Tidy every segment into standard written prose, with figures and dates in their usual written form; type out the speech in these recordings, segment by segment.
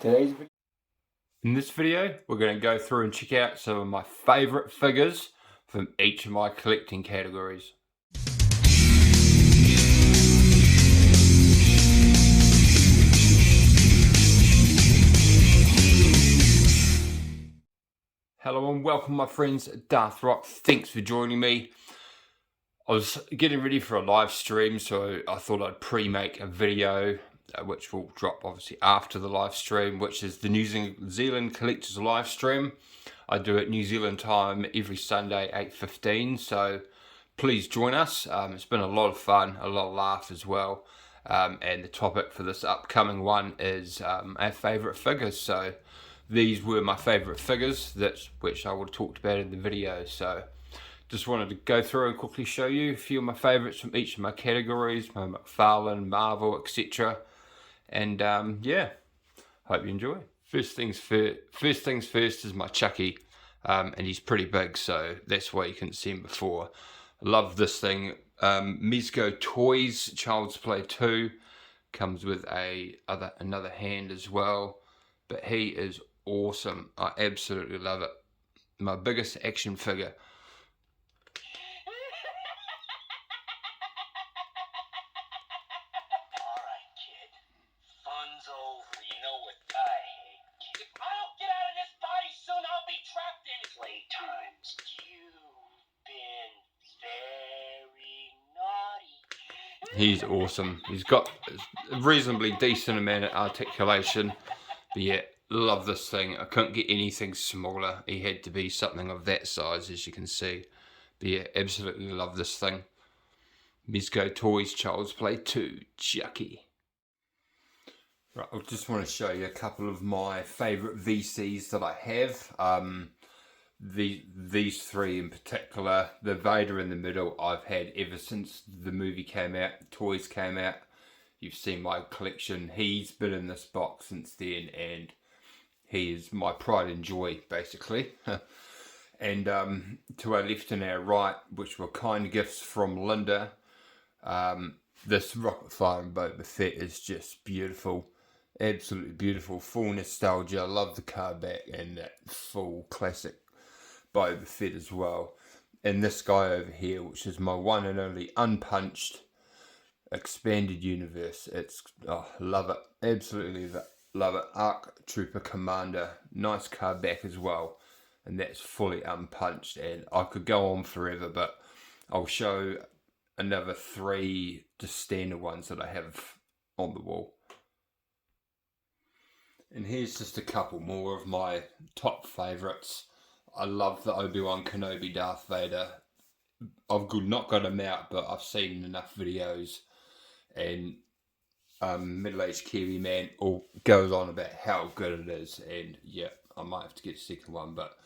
Today's video. In this video, we're going to go through and check out some of my favourite figures from each of my collecting categories. Hello and welcome, my friends at Darth Rock. Thanks for joining me. I was getting ready for a live stream, so I thought I'd pre-make a video which will drop obviously after the live stream, which is the New Zealand Collectors live stream. I do it New Zealand time every Sunday, 8:15, so please join us. It's been a lot of fun, a lot of laugh as well, and the topic for this upcoming one is our favourite figures. So these were my favourite figures, which I would have talked about in the video. So just wanted to go through and quickly show you a few of my favourites from each of my categories, my McFarlane, Marvel, etc. And yeah, hope you enjoy. First things first is my Chucky, and he's pretty big, so that's why you couldn't see him before. I love this thing. Mezco Toys Child's Play 2 comes with another hand as well, but he is awesome. I absolutely love it. My biggest action figure. He's awesome. He's got a reasonably decent amount of articulation. But yeah, love this thing. I couldn't get anything smaller. He had to be something of that size, as you can see. But yeah, absolutely love this thing. Mezco Toys Child's Play 2, Chucky. Right, I just want to show you a couple of my favourite VCs that I have. These three in particular, the Vader in the middle, I've had ever since the movie came out, toys came out. You've seen my collection. He's been in this box since then, and he is my pride and joy, basically. And to our left and our right, which were kind gifts from Linda, this Rocket Fire and Boba Fett is just beautiful. Absolutely beautiful. Full nostalgia. I love the card back and that full classic Boba Fett as well. And this guy over here, which is my one and only unpunched expanded universe. Love it. Absolutely love it. ARC Trooper Commander. Nice card back as well. And that's fully unpunched. And I could go on forever, but I'll show another three just standard ones that I have on the wall. And here's just a couple more of my top favourites. I love the Obi-Wan Kenobi Darth Vader. I've not got him out, but I've seen enough videos, and middle-aged Kiwi man goes on about how good it is, and yeah, I might have to get a second one, but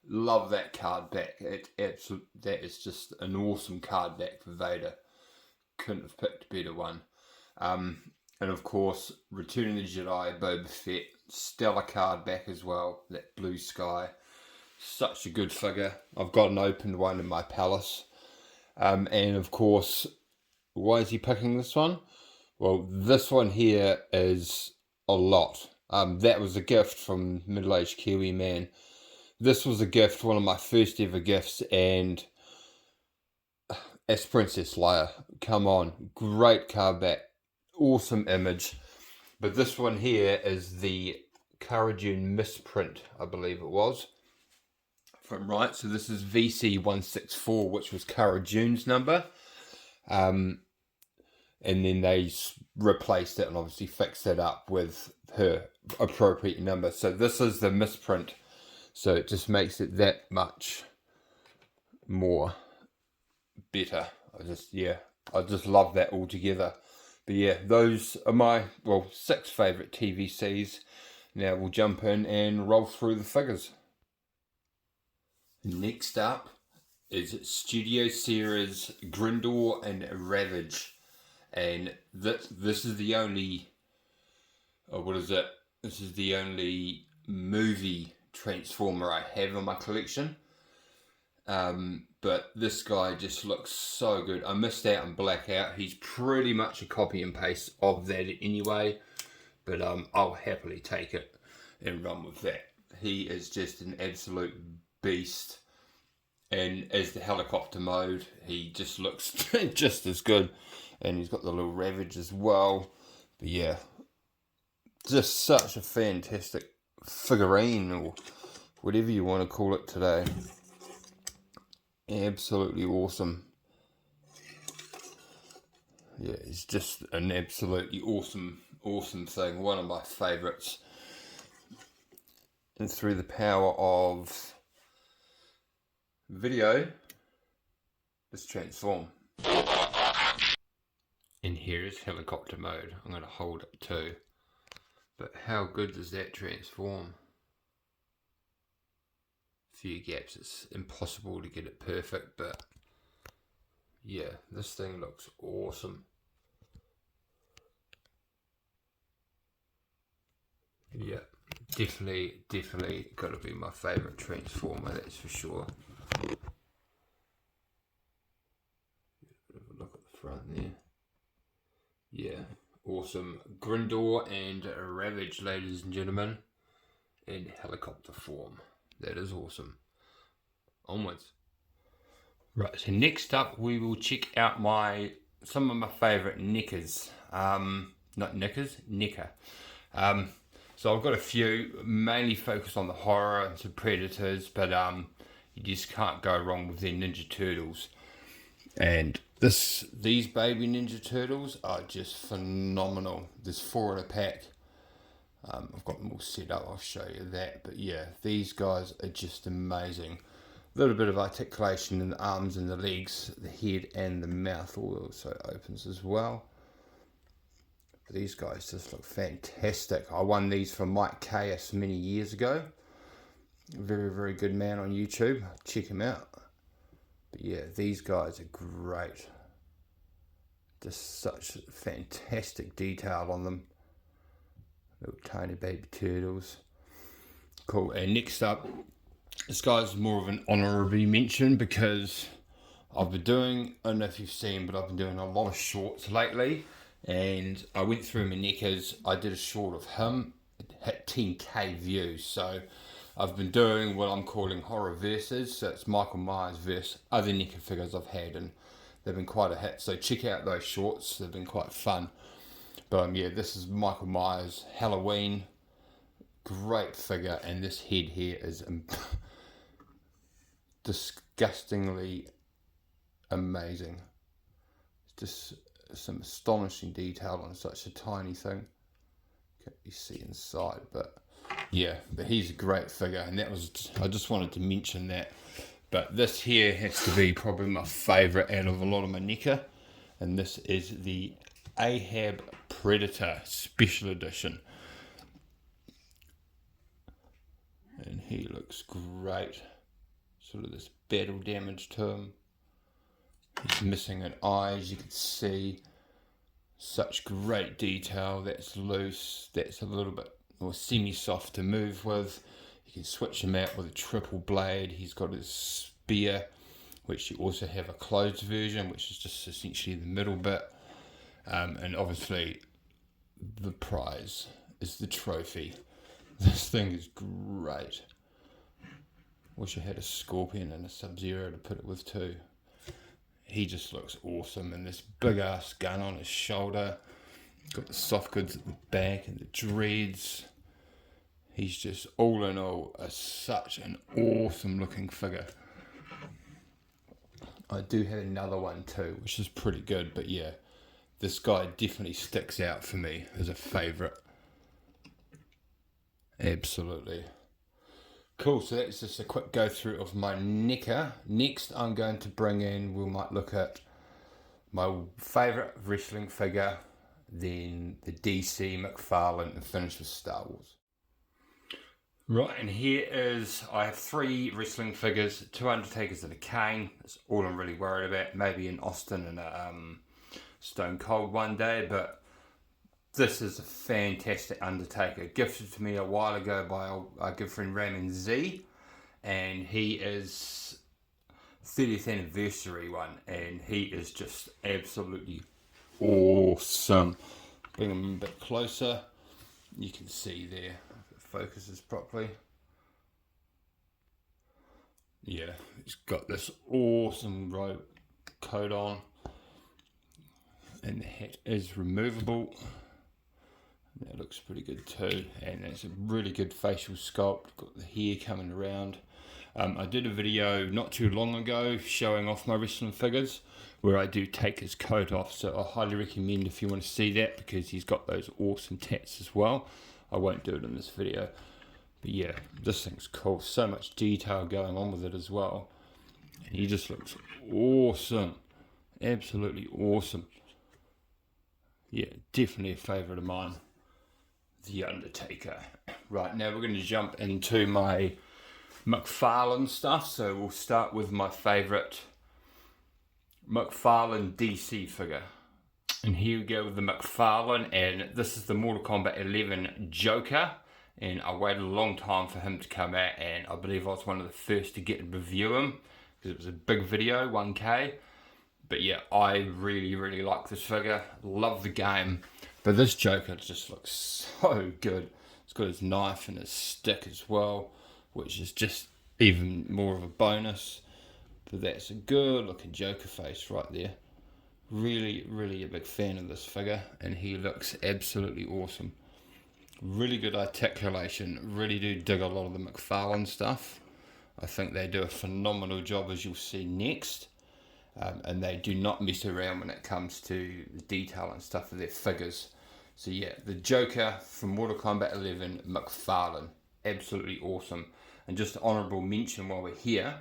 love that card back. That is just an awesome card back for Vader. Couldn't have picked a better one. And of course, Return of the Jedi, Boba Fett, stellar card back as well. That blue sky, such a good figure. I've got an opened one in my palace. And of course, why is he picking this one? Well, this one here is a lot. That was a gift from middle-aged Kiwi man. This was a gift, one of my first ever gifts, and it's Princess Leia. Come on, great card back. Awesome image. But this one here is the Cara Dune misprint, I believe it was. If I'm right, so this is VC164, which was Cara Dune's number. And then they replaced it and obviously fixed it up with her appropriate number. So this is the misprint. So it just makes it that much more better. I just love that altogether. But yeah, those are my, 6 favourite TVCs. Now we'll jump in and roll through the figures. Next up is Studio Series Grindor and Ravage. And this is the only, This is the only movie Transformer I have in my collection. But this guy just looks so good. I missed out on Blackout. He's pretty much a copy and paste of that anyway, but I'll happily take it. and run with that. He is just an absolute beast. And as the helicopter mode, he just looks just as good. And he's got the little Ravage as well. But yeah, just such a fantastic figurine, or whatever you want to call it today. Absolutely awesome. Yeah, it's just an absolutely awesome thing. One of my favourites. And through the power of video, let's transform. And here is helicopter mode. I'm going to hold it too. But how good does that transform? Few gaps, it's impossible to get it perfect, but yeah, this thing looks awesome. Yeah, definitely got to be my favourite transformer, that's for sure. Have a look at the front there. Yeah, awesome. Grindor and Ravage, ladies and gentlemen, in helicopter form. That is awesome. Onwards. Right, so next up we will check out some of my favourite knickers. Not knickers, knicker. So I've got a few, mainly focused on the horror and some Predators, but you just can't go wrong with their Ninja Turtles. And these baby Ninja Turtles are just phenomenal. There's 4 in a pack. I've got them all set up, I'll show you that. But yeah, these guys are just amazing. A little bit of articulation in the arms and the legs, the head and the mouth also opens as well. But these guys just look fantastic. I won these from Mike Caius many years ago. Very good man on YouTube. Check him out. But yeah, these guys are great. Just such fantastic detail on them. Little tiny baby turtles. Cool. And next up, this guy's more of an honorary mention because I've been doing, I don't know if you've seen, but I've been doing a lot of shorts lately. And I went through my knickers. I did a short of him. It hit 10k views. So I've been doing what I'm calling horror verses. So it's Michael Myers versus other knicker figures I've had, and they've been quite a hit. So check out those shorts. They've been quite fun. But yeah, this is Michael Myers Halloween. Great figure, and this head here is disgustingly amazing. It's just some astonishing detail on such a tiny thing. Can't you see inside, but yeah, but he's a great figure, and I just wanted to mention that. But this here has to be probably my favourite out of a lot of my NECA, and this is the Ahab Predator Special Edition. And he looks great. Sort of this battle damage to him. He's missing an eye, as you can see. Such great detail. That's loose. That's a little bit more semi-soft to move with. You can switch him out with a triple blade. He's got his spear, which you also have a closed version, which is just essentially the middle bit. And obviously, the prize is the trophy. This thing is great. Wish I had a Scorpion and a Sub-Zero to put it with too. He just looks awesome, and this big ass gun on his shoulder. Got the soft goods at the back and the dreads. He's just all in all such an awesome looking figure. I do have another one too, which is pretty good, but yeah, this guy definitely sticks out for me as a favourite. Absolutely. Cool, so that's just a quick go through of my NECA. Next I'm going to bring in, we might look at my favourite wrestling figure, then the DC McFarlane, and finish with Star Wars. Right, and here is, I have 3 wrestling figures, 2 Undertakers and a Kane. That's all I'm really worried about. Maybe an Austin and a Stone Cold one day, but this is a fantastic Undertaker, gifted to me a while ago by our good friend Raymond Z, and he is 30th anniversary one, and he is just absolutely awesome. Bring him a bit closer. You can see there, focuses properly. Yeah, he's got this awesome robe coat on, and the hat is removable. That looks pretty good too, and it's a really good facial sculpt. Got the hair coming around. I did a video not too long ago showing off my wrestling figures where I do take his coat off, so I highly recommend if you want to see that, because he's got those awesome tats as well. I won't do it in this video, but yeah, this thing's cool. So much detail going on with it as well, and he just looks awesome, absolutely awesome. Yeah, definitely a favourite of mine, The Undertaker. Right, now we're going to jump into my McFarlane stuff. So we'll start with my favourite McFarlane DC figure. And here we go with the McFarlane, and this is the Mortal Kombat 11 Joker. And I waited a long time for him to come out, and I believe I was one of the first to get and review him, because it was a big video, 1K. But yeah, I really like this figure. Love the game. But this Joker just looks so good. It's got his knife and his stick as well, which is just even more of a bonus. But that's a good looking Joker face right there. Really a big fan of this figure, and he looks absolutely awesome. Really good articulation. Really do dig a lot of the McFarlane stuff. I think they do a phenomenal job, as you'll see next. And they do not mess around when it comes to the detail and stuff of their figures. So yeah, the Joker from Mortal Kombat 11 McFarlane, absolutely awesome. And just an honourable mention while we're here,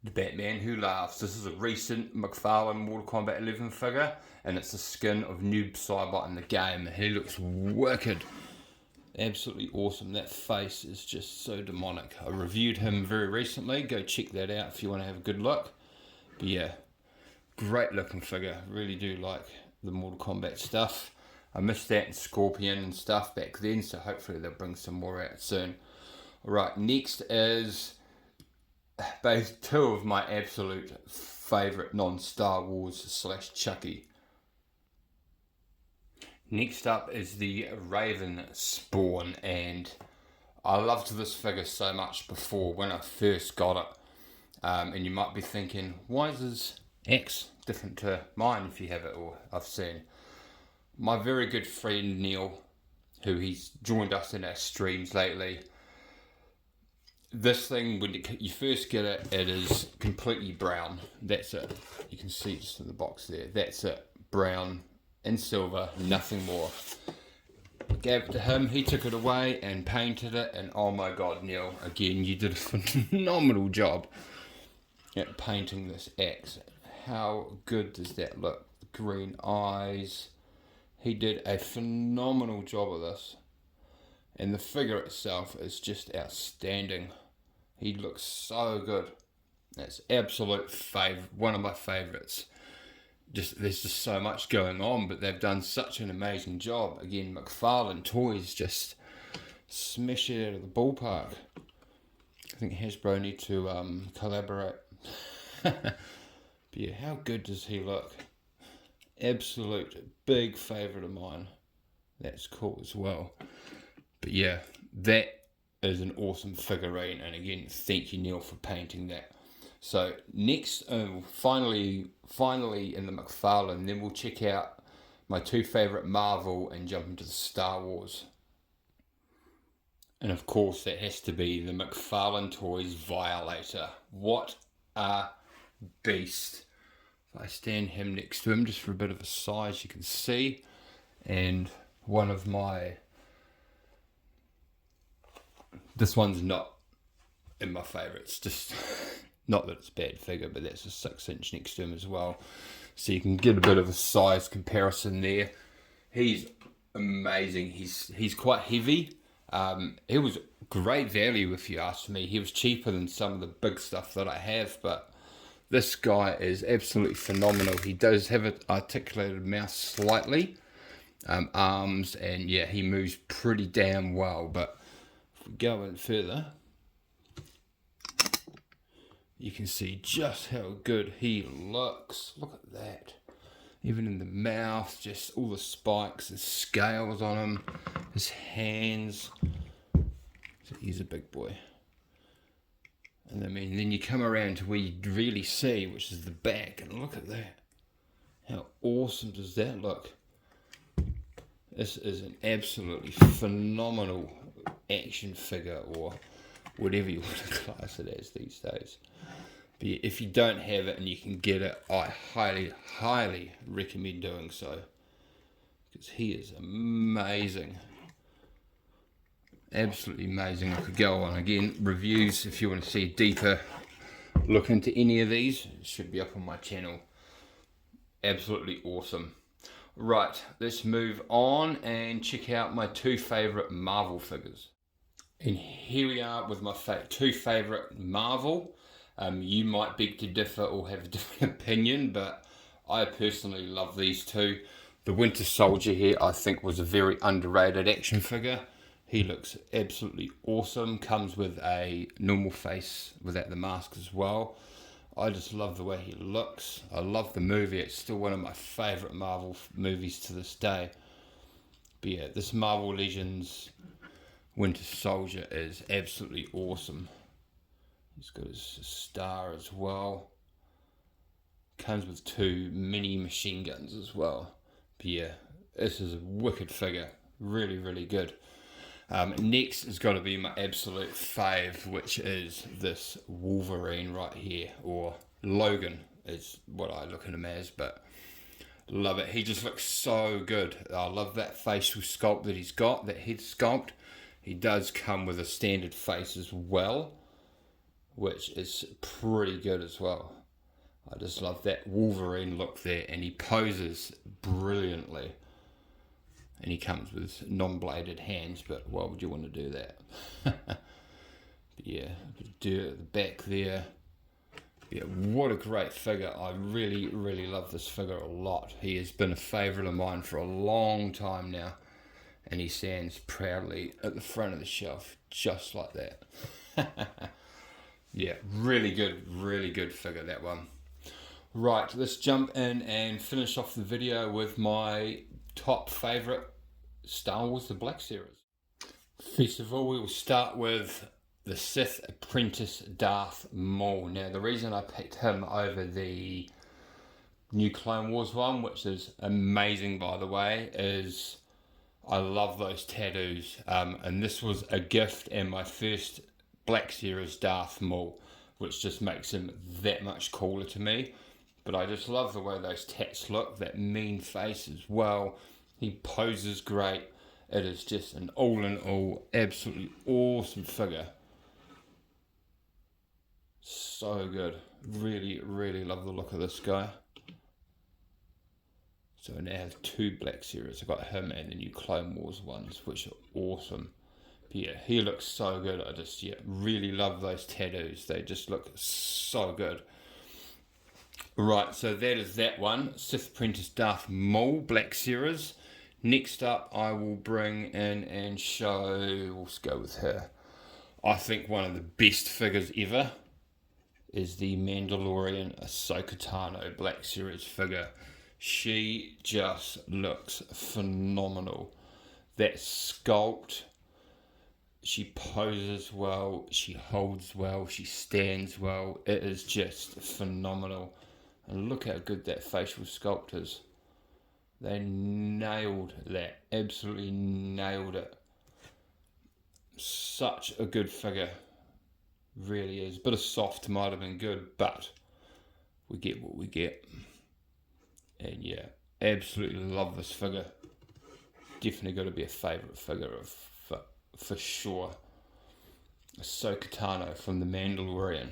the Batman Who Laughs. This is a recent McFarlane Mortal Kombat 11 figure, and it's the skin of Noob Saibot in the game. He looks wicked, absolutely awesome. That face is just so demonic. I reviewed him very recently. Go check that out if you want to have a good look. But yeah, great looking figure. Really do like the Mortal Kombat stuff. I missed that in Scorpion and stuff back then, so hopefully they'll bring some more out soon. Alright, next is both two of my absolute favourite non-Star Wars / Chucky. Next up is the Raven Spawn, and I loved this figure so much before when I first got it. And you might be thinking, why is his axe different to mine if you have it, or I've seen. My very good friend Neil, who he's joined us in our streams lately, this thing, when you first get it, it is completely brown. That's it. You can see just in the box there. That's it. Brown and silver, nothing more. Gave it to him, he took it away and painted it, and oh my god, Neil, again, you did a phenomenal job at painting this axe. How good does that look? The green eyes. He did a phenomenal job of this. And the figure itself is just outstanding. He looks so good. That's absolute one of my favourites. There's just so much going on, but they've done such an amazing job. Again, McFarlane Toys just smash it out of the ballpark. I think Hasbro need to collaborate. But yeah, how good does he look? Absolute big favourite of mine. That's cool as well. But yeah, that is an awesome figurine, and again, thank you Neil for painting that. So next, finally in the McFarlane, then we'll check out my two favourite Marvel and jump into the Star Wars. And of course, that has to be the McFarlane Toys Violator. What a beast. If I stand him next to him just for a bit of a size, you can see. And one of my... This one's not in my favourites. Just not that it's a bad figure, but that's a 6-inch next to him as well. So you can get a bit of a size comparison there. He's amazing. He's quite heavy. He was great value if you ask me. He was cheaper than some of the big stuff that I have, but this guy is absolutely phenomenal. He does have an articulated mouth slightly, arms, and yeah, he moves pretty damn well. But if we go in further, you can see just how good he looks. Look at that. Even in the mouth, just all the spikes and scales on him. His hands. He's a big boy. And I mean, then you come around to where you really see, which is the back, and look at that. How awesome does that look? This is an absolutely phenomenal action figure, or whatever you want to class it as these days. But if you don't have it and you can get it, I highly, highly recommend doing so. Because he is amazing. Absolutely amazing. I could go on again. Reviews, if you want to see a deeper look into any of these, it should be up on my channel. Absolutely awesome. Right, let's move on and check out my two favourite Marvel figures. And here we are with my two favourite Marvel. You might beg to differ or have a different opinion, but I personally love these two. The Winter Soldier here, I think, was a very underrated action figure. He looks absolutely awesome. Comes with a normal face without the mask as well. I just love the way he looks. I love the movie. It's still one of my favourite Marvel movies to this day. But yeah, this Marvel Legends Winter Soldier is absolutely awesome. He's got his star as well. Comes with two mini machine guns as well. But yeah, this is a wicked figure. Really, really good. Next has got to be my absolute fave, which is this Wolverine right here, or Logan is what I look at him as, but love it. He just looks so good. I love that facial sculpt that he's got, that head sculpt. He does come with a standard face as well, which is pretty good as well. I just love that Wolverine look there, and he poses brilliantly. And he comes with non-bladed hands, but why would you want to do that? But yeah, dirt at the back there. Yeah, what a great figure. I really, really love this figure a lot. He has been a favourite of mine for a long time now. And he stands proudly at the front of the shelf, just like that. Yeah, really good figure, that one. Right, let's jump in and finish off the video with my top favourite Star Wars The Black Series. First of all, we will start with the Sith Apprentice Darth Maul. Now, the reason I picked him over the new Clone Wars one, which is amazing by the way, is I love those tattoos. And this was a gift and my first Black Series Darth Maul, which just makes him that much cooler to me. But I just love the way those tats look, that mean face as well. He poses great. It is just an all-in-all absolutely awesome figure. So good. Really, really love the look of this guy. So I now have two Black Series. I've got him and the new Clone Wars ones, which are awesome. But yeah, he looks so good. I just really love those tattoos. They just look so good. Right, so that is that one. Sith Apprentice Darth Maul, Black Series. Next up, I will bring in and show, let's go with her. I think one of the best figures ever is the Mandalorian Ahsoka Tano Black Series figure. She just looks phenomenal. That sculpt, she poses well, she holds well, she stands well. It is just phenomenal. And look how good that facial sculpt is. They nailed that. Absolutely nailed it. Such a good figure. Really is. Bit of soft might have been good, but we get what we get. And yeah, absolutely love this figure. Definitely got to be a favourite figure for sure. Ahsoka Tano from The Mandalorian.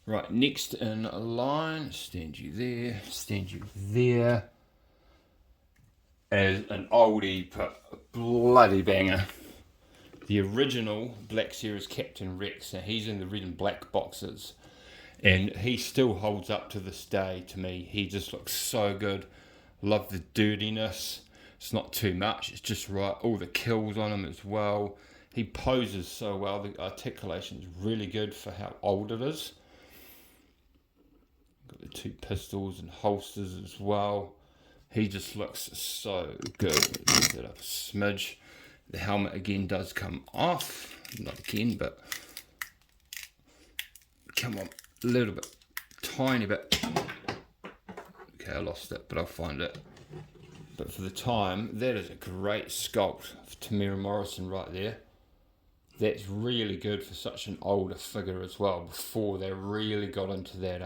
Right, next in line, stand you there, as an oldie but bloody banger. The original Black Series Captain Rex. Now he's in the red and black boxes, and he still holds up to this day to me. He just looks so good. Love the dirtiness. It's not too much, it's just right. All the kills on him as well. He poses so well. The articulation is really good for how old it is. Got the two pistols and holsters as well. He just looks so good. Lift it up a smidge. The helmet again does come off. Not again, but come on, a little bit, tiny bit. Okay, I lost it, but I'll find it. But for the time, that is a great sculpt of Tamara Morrison right there. That's really good for such an older figure as well, before they really got into that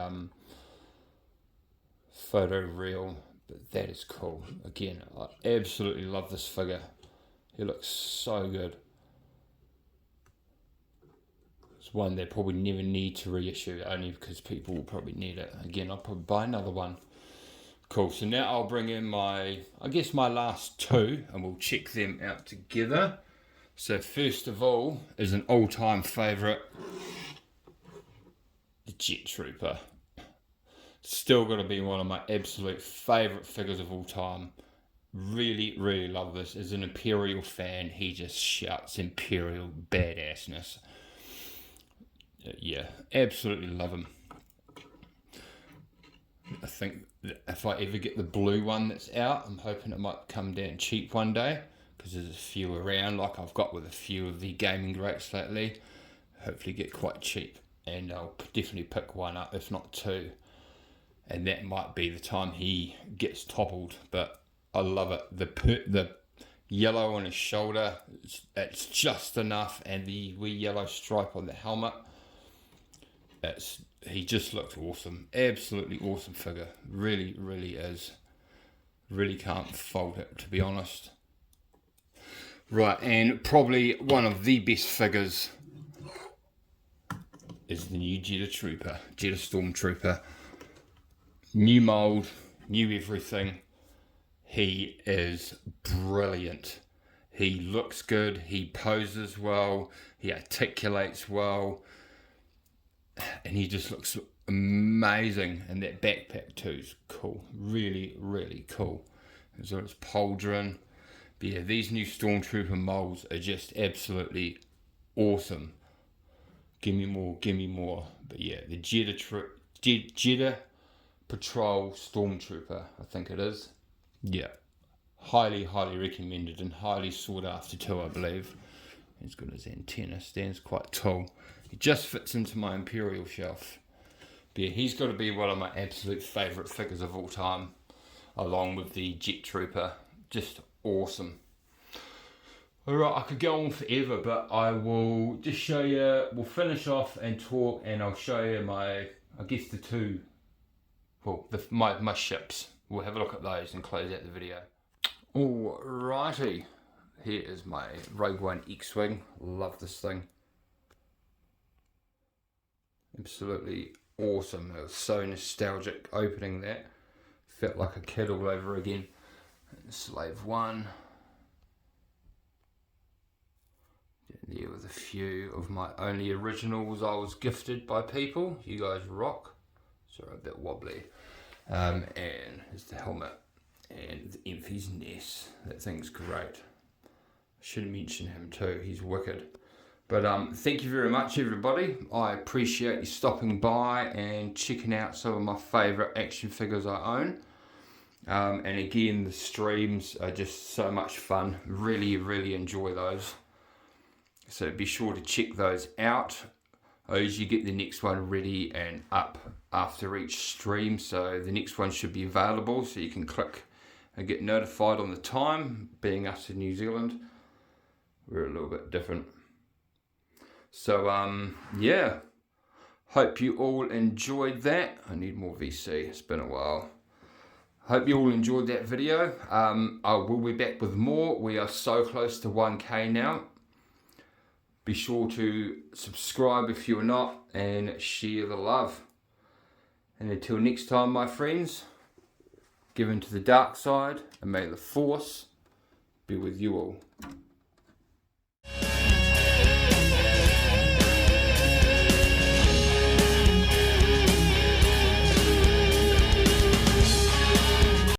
photo reel. But that is cool. Again, I absolutely love this figure. He looks so good. It's one they probably never need to reissue, only because people will probably need it. Again, I'll probably buy another one. Cool, so now I'll bring in my last two, and we'll check them out together. So first of all is an all-time favourite, the Jet Trooper. Still going to be one of my absolute favourite figures of all time. Really, really love this. As an Imperial fan, he just shouts Imperial badassness. Yeah, absolutely love him. I think if I ever get the blue one that's out, I'm hoping it might come down cheap one day, because there's a few around, like I've got with a few of the gaming greats lately. Hopefully get quite cheap, and I'll definitely pick one up, if not two. And that might be the time he gets toppled, but I love it. The yellow on his shoulder, it's just enough, and the wee yellow stripe on the helmet. He just looks awesome. Absolutely awesome figure. Really, really is. Really can't fault it, to be honest. Right, and probably one of the best figures is the new Jedha Trooper, Jedha Stormtrooper. New mold, new everything. He is brilliant. He looks good, he poses well, he articulates well, and he just looks amazing. And that backpack too is cool. Really, really cool. And so it's pauldron. But yeah, these new Stormtrooper molds are just absolutely awesome. Give me more, give me more. But yeah, the Jedha Patrol Stormtrooper, I think it is. Yeah, highly, highly recommended, and highly sought after too, I believe. He's got his antenna, stands quite tall. He just fits into my Imperial shelf. But yeah, he's got to be one of my absolute favourite figures of all time, along with the Jet Trooper. Just awesome. Alright, I could go on forever, but I will just show you, we'll finish off and talk, and I'll show you my, I guess the two, well, my ships. We'll have a look at those and close out the video. Alrighty, here is my Rogue One X-Wing. Love this thing. Absolutely awesome. It was so nostalgic opening that. Felt like a kid all over again. And Slave One. There with a few of my only originals I was gifted by people. You guys rock. Sorry, a bit wobbly. And here's the helmet. And the Enfys Nest. That thing's great. I should mention him too. He's wicked. But thank you very much, everybody. I appreciate you stopping by and checking out some of my favourite action figures I own. And again, the streams are just so much fun. Really, really enjoy those. So be sure to check those out. I usually get the next one ready and up after each stream. So the next one should be available. So you can click and get notified on the time. Being us in New Zealand, we're a little bit different. So yeah, hope you all enjoyed that. I need more VC, it's been a while. Hope you all enjoyed that video. I will be back with more. We are so close to 1K now. Be sure to subscribe if you're not, and share the love. And until next time, my friends, give in to the dark side, and may the Force be with you all.